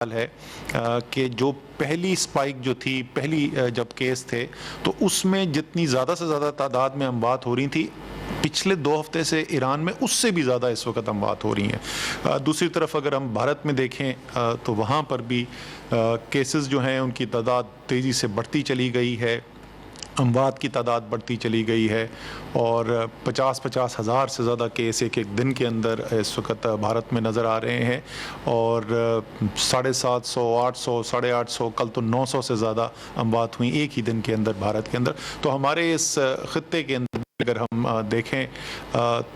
ہے کہ جو پہلی سپائک جو تھی، پہلی جب کیس تھے تو اس میں جتنی زیادہ سے زیادہ تعداد میں اموات ہو رہی تھی، پچھلے 2 ہفتے سے ایران میں اس سے بھی زیادہ اس وقت اموات ہو رہی ہیں۔ دوسری طرف اگر ہم بھارت میں دیکھیں تو وہاں پر بھی کیسز جو ہیں ان کی تعداد تیزی سے بڑھتی چلی گئی ہے، اموات کی تعداد بڑھتی چلی گئی ہے، اور 50 ہزار سے زیادہ کیس ایک دن کے اندر اس وقت بھارت میں نظر آ رہے ہیں، اور 750 800 850 کل تو 900 سے زیادہ اموات ہوئیں ایک ہی دن کے اندر بھارت کے اندر۔ تو ہمارے اس خطے کے اندر اگر ہم دیکھیں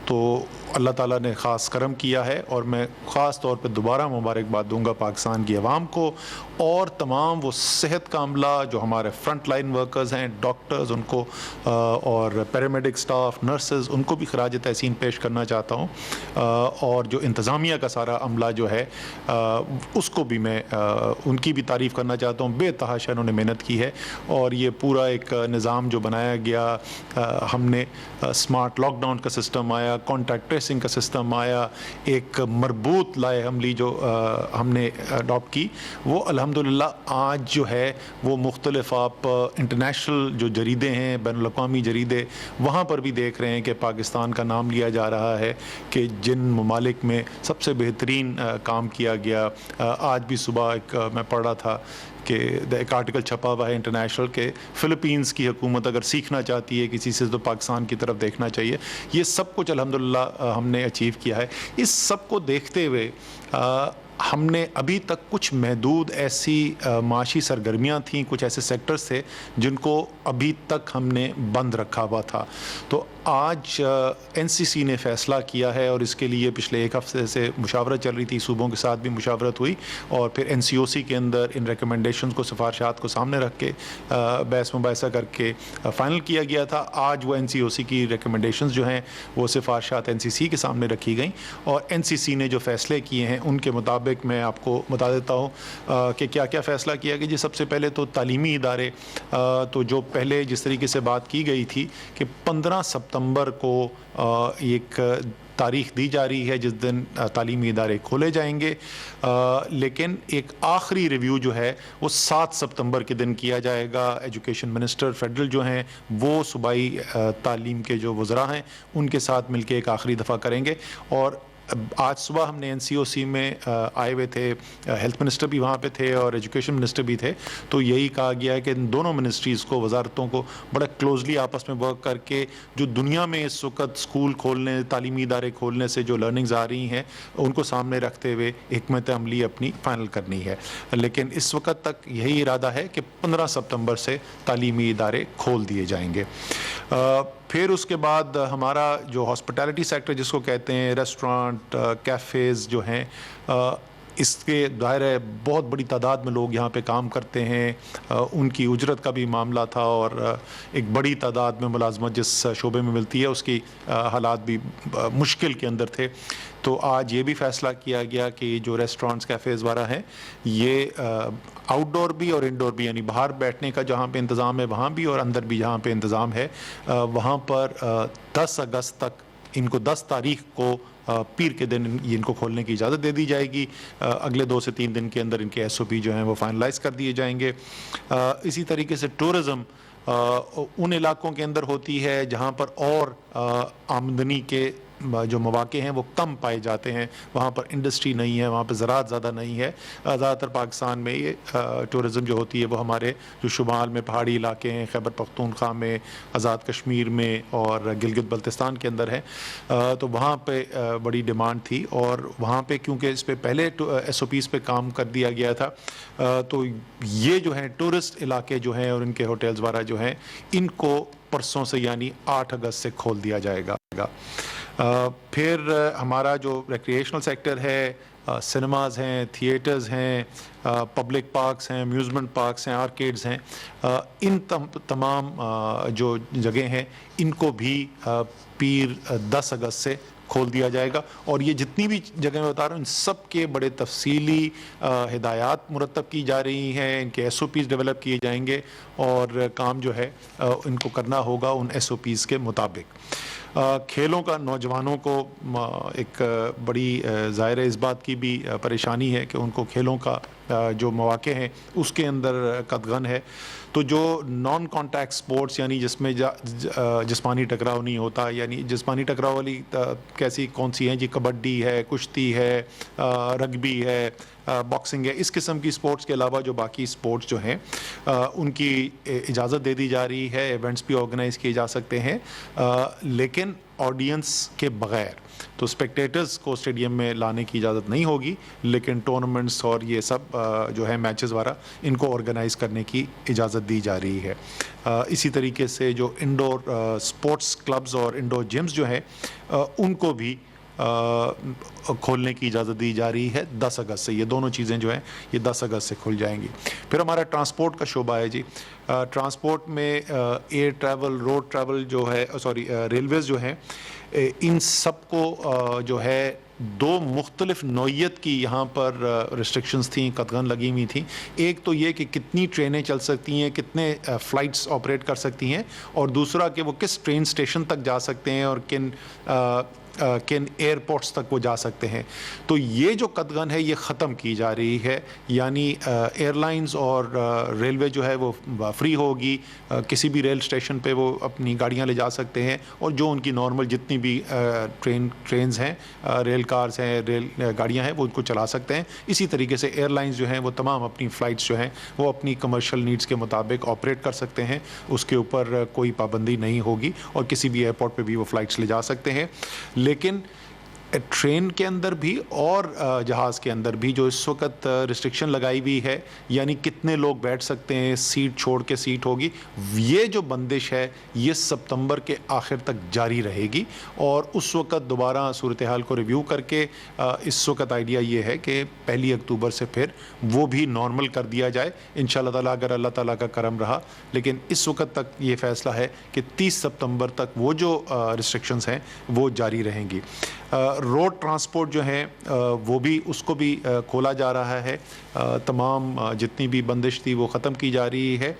تو اللہ تعالیٰ نے خاص کرم کیا ہے، اور میں خاص طور پہ دوبارہ مبارکباد دوں گا پاکستان کی عوام کو اور تمام وہ صحت کا عملہ جو ہمارے فرنٹ لائن ورکرز ہیں، ڈاکٹرز، ان کو اور پیرامیڈک سٹاف، نرسز، ان کو بھی خراج تحسین پیش کرنا چاہتا ہوں، اور جو انتظامیہ کا سارا عملہ جو ہے اس کو بھی میں ان کی بھی تعریف کرنا چاہتا ہوں۔ بے تحاشا انہوں نے محنت کی ہے، اور یہ پورا ایک نظام جو بنایا گیا، ہم نے اسمارٹ لاک ڈاؤن کا سسٹم آیا، کانٹیکٹ ٹریسنگ کا سسٹم آیا، ایک مربوط لائحہ عملی جو ہم نے اڈاپٹ کی، وہ الحمدللہ آج جو ہے وہ مختلف آپ انٹرنیشنل جو جریدے ہیں، بین الاقوامی جریدے، وہاں پر بھی دیکھ رہے ہیں کہ پاکستان کا نام لیا جا رہا ہے کہ جن ممالک میں سب سے بہترین کام کیا گیا۔ آج بھی صبح ایک میں پڑھ رہا تھا کہ ایک آرٹیکل چھپا ہوا ہے انٹرنیشنل کے فلپینز کی حکومت اگر سیکھنا چاہتی ہے کسی سے تو پاکستان کی طرف دیکھنا چاہیے۔ یہ سب کچھ الحمدللہ ہم نے اچیو کیا ہے۔ اس سب کو دیکھتے ہوئے ہم نے ابھی تک کچھ محدود ایسی معاشی سرگرمیاں تھیں، کچھ ایسے سیکٹرز تھے جن کو ابھی تک ہم نے بند رکھا ہوا تھا۔ تو آج این سی سی نے فیصلہ کیا ہے، اور اس کے لیے پچھلے 1 ہفتے سے مشاورت چل رہی تھی، صوبوں کے ساتھ بھی مشاورت ہوئی، اور پھر این سی او سی کے اندر ان ریکمنڈیشنز کو، سفارشات کو سامنے رکھ کے بحث مباحثہ کر کے فائنل کیا گیا تھا۔ آج وہ این سی او سی کی ریکمنڈیشنز جو ہیں وہ سفارشات این سی سی کے سامنے رکھی گئیں، اور این سی سی نے جو فیصلے کیے ہیں ان کے مطابق میں آپ کو بتا دیتا ہوں کہ کیا کیا فیصلہ کیا گیا۔ سب سے پہلے تو تعلیمی ادارے، تو جو پہلے جس طریقے سے بات کی گئی تھی کہ 15 ستمبر کو ایک تاریخ دی جا رہی ہے جس دن تعلیمی ادارے کھولے جائیں گے، لیکن ایک آخری ریویو جو ہے وہ 7 ستمبر کے دن کیا جائے گا۔ ایجوکیشن منسٹر فیڈرل جو ہیں وہ صوبائی تعلیم کے جو وزراء ہیں ان کے ساتھ مل کے ایک آخری دفعہ کریں گے۔ اور آج صبح ہم نے این سی او سی میں آئے ہوئے تھے، ہیلتھ منسٹر بھی وہاں پہ تھے اور ایجوکیشن منسٹر بھی تھے، تو یہی کہا گیا ہے کہ ان دونوں منسٹریز کو، وزارتوں کو بڑا کلوزلی آپس میں ورک کر کے جو دنیا میں اس وقت اسکول کھولنے، تعلیمی ادارے کھولنے سے جو لرننگز آ رہی ہیں ان کو سامنے رکھتے ہوئے حکمت عملی اپنی فائنل کرنی ہے۔ لیکن اس وقت تک یہی ارادہ ہے کہ 15 ستمبر سے تعلیمی ادارے کھول دیے جائیں گے۔ پھر اس کے بعد ہمارا جو ہاسپٹیلٹی سیکٹر جس کو کہتے ہیں، ریسٹورانٹ، کیفیز جو ہیں، اس کے ظاہر ہے بہت بڑی تعداد میں لوگ یہاں پہ کام کرتے ہیں، ان کی اجرت کا بھی معاملہ تھا، اور ایک بڑی تعداد میں ملازمت جس شعبے میں ملتی ہے اس کی حالات بھی مشکل کے اندر تھے۔ تو آج یہ بھی فیصلہ کیا گیا کہ جو ریسٹورانٹس، کیفیز وغیرہ ہیں، یہ آؤٹ ڈور بھی اور انڈور بھی، یعنی باہر بیٹھنے کا جہاں پہ انتظام ہے وہاں بھی، اور اندر بھی جہاں پہ انتظام ہے وہاں پر 10 اگست تک، ان کو 10 تاریخ کو پیر کے دن ان کو کھولنے کی اجازت دے دی جائے گی۔ اگلے 2 سے 3 دن کے اندر ان کے ایس او پی جو ہیں وہ فائنلائز کر دیے جائیں گے۔ اسی طریقے سے ٹورزم ان علاقوں کے اندر ہوتی ہے جہاں پر اور آمدنی کے جو مواقع ہیں وہ کم پائے جاتے ہیں، وہاں پر انڈسٹری نہیں ہے، وہاں پہ زراعت زیادہ نہیں ہے۔ زیادہ تر پاکستان میں یہ ٹورزم جو ہوتی ہے وہ ہمارے جو شمال میں پہاڑی علاقے ہیں، خیبر پختونخوا میں، آزاد کشمیر میں اور گلگت بلتستان کے اندر ہے، تو وہاں پہ بڑی ڈیمانڈ تھی، اور وہاں پہ کیونکہ اس پہ پہلے ایس او پیز پہ کام کر دیا گیا تھا، تو یہ جو ہیں ٹورسٹ علاقے جو ہیں اور ان کے ہوٹلز وغیرہ جو ہیں ان کو پرسوں سے یعنی 8 اگست سے کھول دیا جائے گا۔ پھر ہمارا جو ریکریشنل سیکٹر ہے، سنیماز ہیں، تھیٹرز ہیں، پبلک پارکس ہیں، میوزمنٹ پارکس ہیں، آرکیڈز ہیں، ان تمام جو جگہیں ہیں ان کو بھی پیر 10 اگست سے کھول دیا جائے گا۔ اور یہ جتنی بھی جگہیں میں بتا رہا ہوں ان سب کے بڑے تفصیلی ہدایات مرتب کی جا رہی ہیں، ان کے ایس او پیز ڈیولپ کیے جائیں گے، اور کام جو ہے ان کو کرنا ہوگا ان ایس او پیز کے مطابق۔ کھیلوں کا نوجوانوں کو ایک بڑی ظاہر ہے اس بات کی بھی پریشانی ہے کہ ان کو کھیلوں کا جو مواقع ہیں اس کے اندر قدغن ہے. تو جو نان کانٹیکٹ سپورٹس یعنی جس میں جسمانی ٹکراؤ نہیں ہوتا, یعنی جسمانی ٹکراؤ والی کیسی کون سی ہیں جی؟ کبڈی ہے, کشتی ہے, رگبی ہے, باکسنگ ہے. اس قسم کی سپورٹس کے علاوہ جو باقی سپورٹس جو ہیں ان کی اجازت دے دی جا رہی ہے. ایونٹس بھی آرگنائز کیے جا سکتے ہیں لیکن آڈینس کے بغیر. تو اسپیکٹیٹرز کو اسٹیڈیم میں لانے کی اجازت نہیں ہوگی, لیکن ٹورنامنٹس اور یہ سب جو ہے میچز وغیرہ ان کو آرگنائز کرنے کی اجازت دی جا رہی ہے. اسی طریقے سے جو انڈور سپورٹس کلبز اور انڈور جمز جو ہیں ان کو بھی کھولنے کی اجازت دی جا رہی ہے 10 اگست سے. یہ دونوں چیزیں جو ہیں یہ 10 اگست سے کھل جائیں گی. پھر ہمارا ٹرانسپورٹ کا شعبہ ہے جی. ٹرانسپورٹ میں ایئر ٹریول, روڈ ٹریول جو ہے, ریلویز جو ہیں, ان سب کو جو ہے دو مختلف نوعیت کی یہاں پر ریسٹرکشنز تھیں, قدغن لگی ہوئی تھیں. ایک تو یہ کہ کتنی ٹرینیں چل سکتی ہیں, کتنے فلائٹس آپریٹ کر سکتی ہیں, اور دوسرا کہ وہ کس ٹرین اسٹیشن تک جا سکتے ہیں اور کن ایئرپورٹس تک وہ جا سکتے ہیں. تو یہ جو قدغن ہے یہ ختم کی جا رہی ہے, یعنی ایئر لائنز اور ریلوے جو ہے وہ فری ہوگی. کسی بھی ریل اسٹیشن پہ وہ اپنی گاڑیاں لے جا سکتے ہیں, اور جو ان کی نارمل جتنی بھی ٹرینز ہیں, ریل کارز ہیں, ریل گاڑیاں ہیں, وہ ان کو چلا سکتے ہیں. اسی طریقے سے ایئر لائنز جو ہیں وہ تمام اپنی فلائٹس جو ہیں وہ اپنی کمرشل نیڈز کے مطابق آپریٹ کر سکتے ہیں. اس کے اوپر کوئی پابندی نہیں ہوگی, اور کسی بھی ایئرپورٹ پہ بھی وہ فلائٹس لے جا سکتے ہیں. لیکن ٹرین کے اندر بھی اور جہاز کے اندر بھی جو اس وقت ریسٹرکشن لگائی ہوئی ہے, یعنی کتنے لوگ بیٹھ سکتے ہیں, سیٹ چھوڑ کے سیٹ ہوگی, یہ جو بندش ہے یہ ستمبر کے آخر تک جاری رہے گی. اور اس وقت دوبارہ صورتحال کو ریویو کر کے اس وقت آئیڈیا یہ ہے کہ 1 اکتوبر سے پھر وہ بھی نارمل کر دیا جائے انشاءاللہ تعالیٰ, اگر اللہ تعالیٰ کا کرم رہا. لیکن اس وقت تک یہ فیصلہ ہے کہ 30 ستمبر تک وہ جو ریسٹرکشنز ہیں وہ جاری رہیں گی. روڈ ٹرانسپورٹ جو ہیں وہ بھی, اس کو بھی کھولا جا رہا ہے. تمام جتنی بھی بندش تھی وہ ختم کی جا رہی ہے,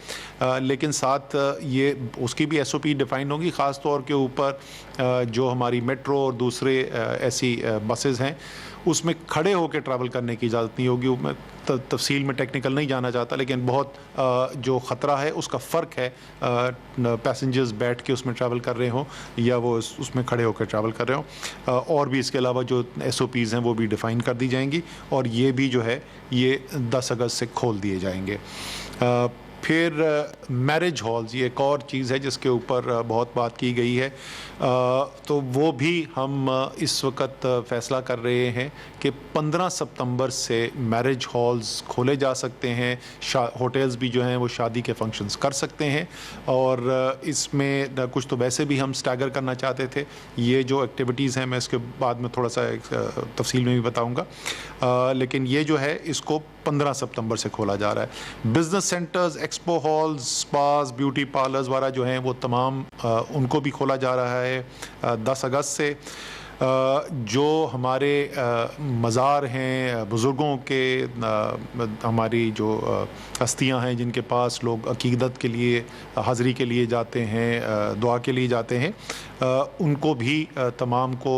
لیکن ساتھ یہ اس کی بھی ایس او پی ڈیفائن ہوگی. خاص طور کے اوپر جو ہماری میٹرو اور دوسرے ایسی بسز ہیں اس میں کھڑے ہو کے ٹریول کرنے کی اجازت نہیں ہوگی. میں تفصیل میں ٹیکنیکل نہیں جانا چاہتا, لیکن بہت جو خطرہ ہے اس کا فرق ہے پیسنجرز بیٹھ کے اس میں ٹریول کر رہے ہوں یا وہ اس میں کھڑے ہو کے ٹریول کر رہے ہوں. اور بھی اس کے علاوہ جو ایس او پیز ہیں وہ بھی ڈیفائن کر دی جائیں گی, اور یہ بھی جو ہے یہ 10 اگست سے کھول دیے جائیں گے. پھر میرج ہالز, یہ ایک اور چیز ہے جس کے اوپر بہت بات کی گئی ہے. تو وہ بھی ہم اس وقت فیصلہ کر رہے ہیں کہ 15 ستمبر سے میرج ہالز کھولے جا سکتے ہیں. ہوٹلز بھی جو ہیں وہ شادی کے فنکشنز کر سکتے ہیں, اور اس میں کچھ تو ویسے بھی ہم سٹیگر کرنا چاہتے تھے. یہ جو ایکٹیویٹیز ہیں میں اس کے بعد میں تھوڑا سا تفصیل میں بھی بتاؤں گا, لیکن یہ جو ہے اس کو 15 ستمبر سے کھولا جا رہا ہے. Business centres, expo halls, spas, beauty parlours وغیرہ جو ہیں وہ تمام ان کو بھی کھولا جا رہا ہے 10 اگست سے. جو ہمارے مزار ہیں بزرگوں کے, ہماری جو ہستیاں ہیں جن کے پاس لوگ عقیدت کے لیے, حاضری کے لیے جاتے ہیں, دعا کے لیے جاتے ہیں, ان کو بھی تمام کو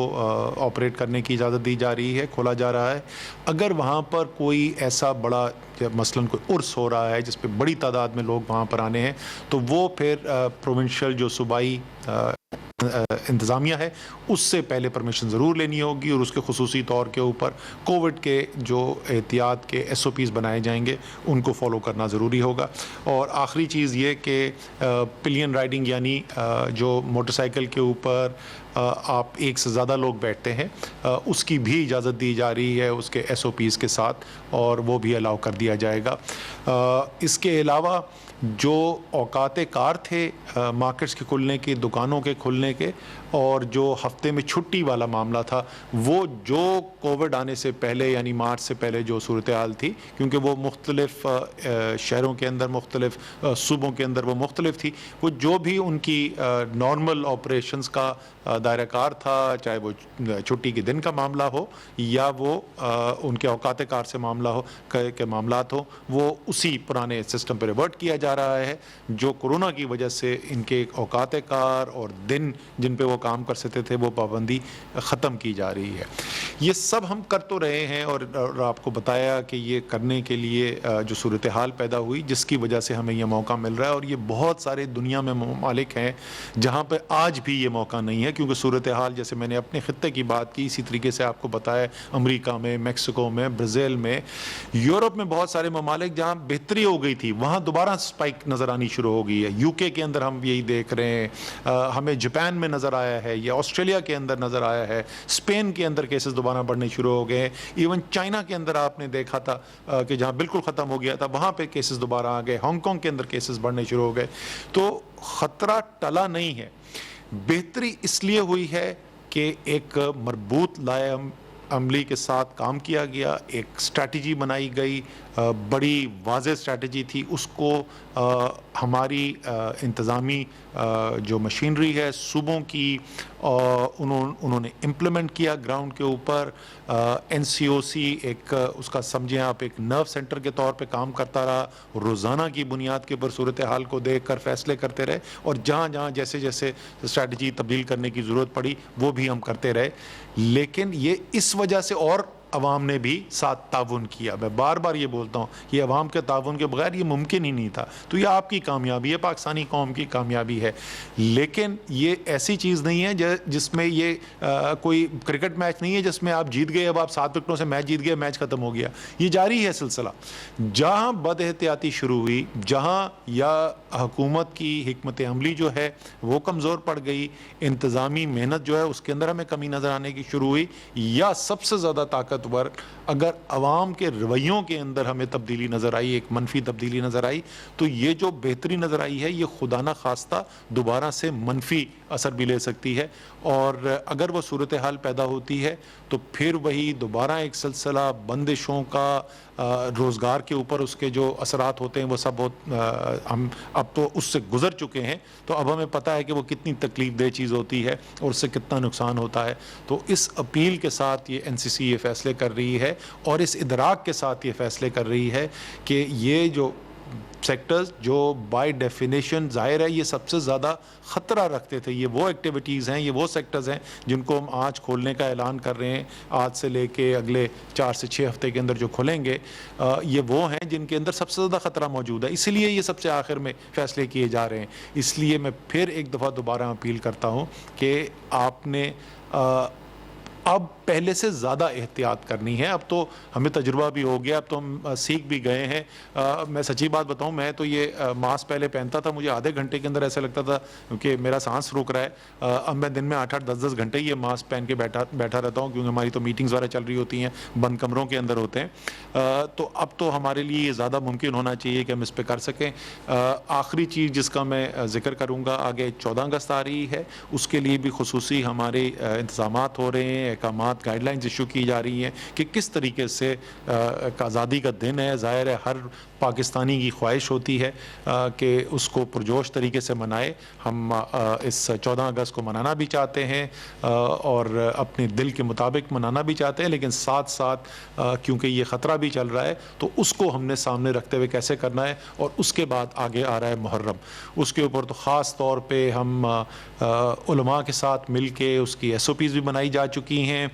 آپریٹ کرنے کی اجازت دی جا رہی ہے, کھولا جا رہا ہے. اگر وہاں پر کوئی ایسا بڑا مثلاً کوئی عرس ہو رہا ہے جس پہ بڑی تعداد میں لوگ وہاں پر آنے ہیں, تو وہ پھر پروونشل جو صوبائی انتظامیہ ہے اس سے پہلے پرمیشن ضرور لینی ہوگی, اور اس کے خصوصی طور کے اوپر کووڈ کے جو احتیاط کے ایس او پیز بنائے جائیں گے ان کو فالو کرنا ضروری ہوگا. اور آخری چیز یہ کہ پلین رائڈنگ, یعنی جو موٹر سائیکل کے اوپر آپ ایک سے زیادہ لوگ بیٹھتے ہیں, اس کی بھی اجازت دی جا رہی ہے اس کے ایس او پیز کے ساتھ, اور وہ بھی الاؤ کر دیا جائے گا. اس کے علاوہ جو اوقات کار تھے مارکیٹس کے کھلنے کے, دکانوں کے کھلنے کے, اور جو ہفتے میں چھٹی والا معاملہ تھا, وہ جو کووڈ آنے سے پہلے یعنی مارچ سے پہلے جو صورتحال تھی, کیونکہ وہ مختلف شہروں کے اندر, مختلف صوبوں کے اندر وہ مختلف تھی, وہ جو بھی ان کی نارمل آپریشنز کا دائرہ کار تھا, چاہے وہ چھٹی کے دن کا معاملہ ہو یا وہ ان کے اوقات کار سے معاملہ ہو کے معاملات ہو, وہ اسی پرانے سسٹم پہ ریورٹ کیا جا رہا ہے. جو کورونا کی وجہ سے ان کے اوقات کار اور دن جن پہ وہ کام کر سکتے تھے وہ پابندی ختم کی جا رہی ہے. یہ سب ہم کر تو رہے ہیں اور آپ کو بتایا کہ یہ کرنے کے لیے جو صورتحال پیدا ہوئی جس کی وجہ سے ہمیں یہ موقع مل رہا ہے, اور یہ بہت سارے دنیا میں ممالک ہیں جہاں پہ آج بھی یہ موقع نہیں ہے, کیونکہ صورتحال جیسے میں نے اپنے خطے کی بات کی اسی طریقے سے آپ کو بتایا امریکہ میں, میکسیکو میں, برازیل میں, یورپ میں بہت سارے ممالک جہاں بہتری ہو گئی تھی وہاں دوبارہ سپائک نظر آنی شروع ہو گئی ہے. یو کے اندر ہم یہی دیکھ رہے ہیں, ہمیں جاپان میں نظر آیا ہے, یا آسٹریلیا کے اندر نظر آیا ہے, اسپین کے اندر کیسز دوبارہ بڑھنے شروع ہو گئے ہیں, ایون چائنا کے اندر آپ نے دیکھا تھا کہ جہاں بالکل ختم ہو گیا تھا وہاں پہ کیسز دوبارہ آ گئے, ہانگ کانگ کے اندر کیسز بڑھنے شروع ہو گئے. تو خطرہ ٹلا نہیں ہے. بہتری اس لیے ہوئی ہے کہ ایک مربوط لائحہ عملی کے ساتھ کام کیا گیا, ایک اسٹریٹجی بنائی گئی, بڑی واضح اسٹریٹجی تھی, اس کو ہماری انتظامی جو مشینری ہے صوبوں کی انہوں نے امپلیمنٹ کیا گراؤنڈ کے اوپر. این سی او سی ایک اس کا سمجھیں آپ ایک نرو سینٹر کے طور پہ کام کرتا رہا, روزانہ کی بنیاد کے اوپر صورتحال کو دیکھ کر فیصلے کرتے رہے, اور جہاں جہاں جیسے جیسے اسٹریٹجی تبدیل کرنے کی ضرورت پڑی وہ بھی ہم کرتے رہے. لیکن یہ اس وجہ سے اور عوام نے بھی ساتھ تعاون کیا. میں بار بار یہ بولتا ہوں یہ عوام کے تعاون کے بغیر یہ ممکن ہی نہیں تھا. تو یہ آپ کی کامیابی ہے, پاکستانی قوم کی کامیابی ہے. لیکن یہ ایسی چیز نہیں ہے جس میں یہ کوئی کرکٹ میچ نہیں ہے جس میں آپ جیت گئے, اب آپ 7 وکٹوں سے میچ جیت گئے, میچ ختم ہو گیا. یہ جاری ہے سلسلہ. جہاں بد احتیاطی شروع ہوئی, جہاں یا حکومت کی حکمت عملی جو ہے وہ کمزور پڑ گئی, انتظامی محنت جو ہے اس کے اندر ہمیں کمی نظر آنے کی شروع ہوئی, یا سب سے زیادہ طاقتور اگر عوام کے رویوں کے اندر ہمیں تبدیلی نظر آئی, ایک منفی تبدیلی نظر آئی, تو یہ جو بہتری نظر آئی ہے یہ خدا نہ خواستہ دوبارہ سے منفی اثر بھی لے سکتی ہے. اور اگر وہ صورتحال پیدا ہوتی ہے تو پھر وہی دوبارہ ایک سلسلہ بندشوں کا, روزگار کے اوپر اس کے جو اثرات ہوتے ہیں وہ سب ہم اب تو اس سے گزر چکے ہیں, تو اب ہمیں پتہ ہے کہ وہ کتنی تکلیف دہ چیز ہوتی ہے اور اس سے کتنا نقصان ہوتا ہے. تو اس اپیل کے ساتھ یہ این سی سی یہ فیصلے کر رہی ہے, اور اس ادراک کے ساتھ یہ فیصلے کر رہی ہے کہ یہ جو سیکٹرز جو بائی ڈیفینیشن ظاہر ہے یہ سب سے زیادہ خطرہ رکھتے تھے, یہ وہ ایکٹیویٹیز ہیں, یہ وہ سیکٹرز ہیں جن کو ہم آج کھولنے کا اعلان کر رہے ہیں, آج سے لے کے اگلے 4 سے 6 ہفتے کے اندر جو کھلیں گے, یہ وہ ہیں جن کے اندر سب سے زیادہ خطرہ موجود ہے. اس لیے یہ سب سے آخر میں فیصلے کیے جا رہے ہیں. اس لیے میں پھر ایک دفعہ دوبارہ اپیل کرتا ہوں کہ آپ نے اب پہلے سے زیادہ احتیاط کرنی ہے. اب تو ہمیں تجربہ بھی ہو گیا, اب تو ہم سیکھ بھی گئے ہیں. میں سچی بات بتاؤں, میں تو یہ ماسک پہلے پہنتا تھا, مجھے آدھے گھنٹے کے اندر ایسا لگتا تھا کہ میرا سانس رک رہا ہے. اب میں دن میں 8-8 10-10 گھنٹے یہ ماسک پہن کے بیٹھا رہتا ہوں, کیونکہ ہماری تو میٹنگز وغیرہ چل رہی ہوتی ہیں, بند کمروں کے اندر ہوتے ہیں. تو اب تو ہمارے لیے یہ زیادہ ممکن ہونا چاہیے کہ ہم اس پہ کر سکیں. آخری چیز جس کا میں ذکر کروں گا, آگے 14 اگست آ رہی ہے, اس کے لیے بھی خصوصی ہمارے انتظامات ہو رہے ہیں, احکامات گائیڈ لائنز ایشو کی جا رہی ہیں کہ کس طریقے سے ایک آزادی کا دن ہے. ظاہر ہے ہر پاکستانی کی خواہش ہوتی ہے کہ اس کو پرجوش طریقے سے منائے. ہم اس 14 اگست کو منانا بھی چاہتے ہیں اور اپنے دل کے مطابق منانا بھی چاہتے ہیں, لیکن ساتھ ساتھ کیونکہ یہ خطرہ بھی چل رہا ہے تو اس کو ہم نے سامنے رکھتے ہوئے کیسے کرنا ہے. اور اس کے بعد آگے آ رہا ہے محرم, اس کے اوپر تو خاص طور پہ ہم علماء کے ساتھ مل کے اس کی ایس او پیز بھی بنائی جا چکی ہیں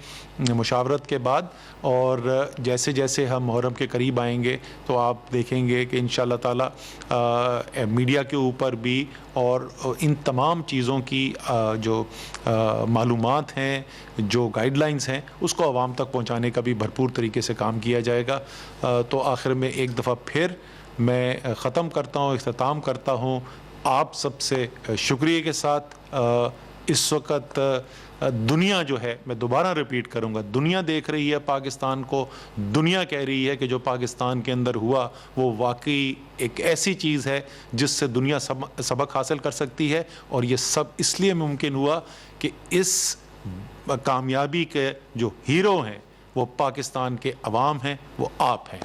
مشاورت کے بعد, اور جیسے جیسے ہم محرم کے قریب آئیں گے تو آپ دیکھیں گے کہ انشاءاللہ تعالی میڈیا کے اوپر بھی اور ان تمام چیزوں کی جو معلومات ہیں, جو گائیڈ لائنز ہیں, اس کو عوام تک پہنچانے کا بھی بھرپور طریقے سے کام کیا جائے گا. تو آخر میں ایک دفعہ پھر میں ختم کرتا ہوں, اختتام کرتا ہوں آپ سب سے شکریہ کے ساتھ. اس وقت دنیا جو ہے, میں دوبارہ ریپیٹ کروں گا, دنیا دیکھ رہی ہے پاکستان کو, دنیا کہہ رہی ہے کہ جو پاکستان کے اندر ہوا وہ واقعی ایک ایسی چیز ہے جس سے دنیا سبق حاصل کر سکتی ہے. اور یہ سب اس لیے ممکن ہوا کہ اس کامیابی کے جو ہیرو ہیں وہ پاکستان کے عوام ہیں, وہ آپ ہیں.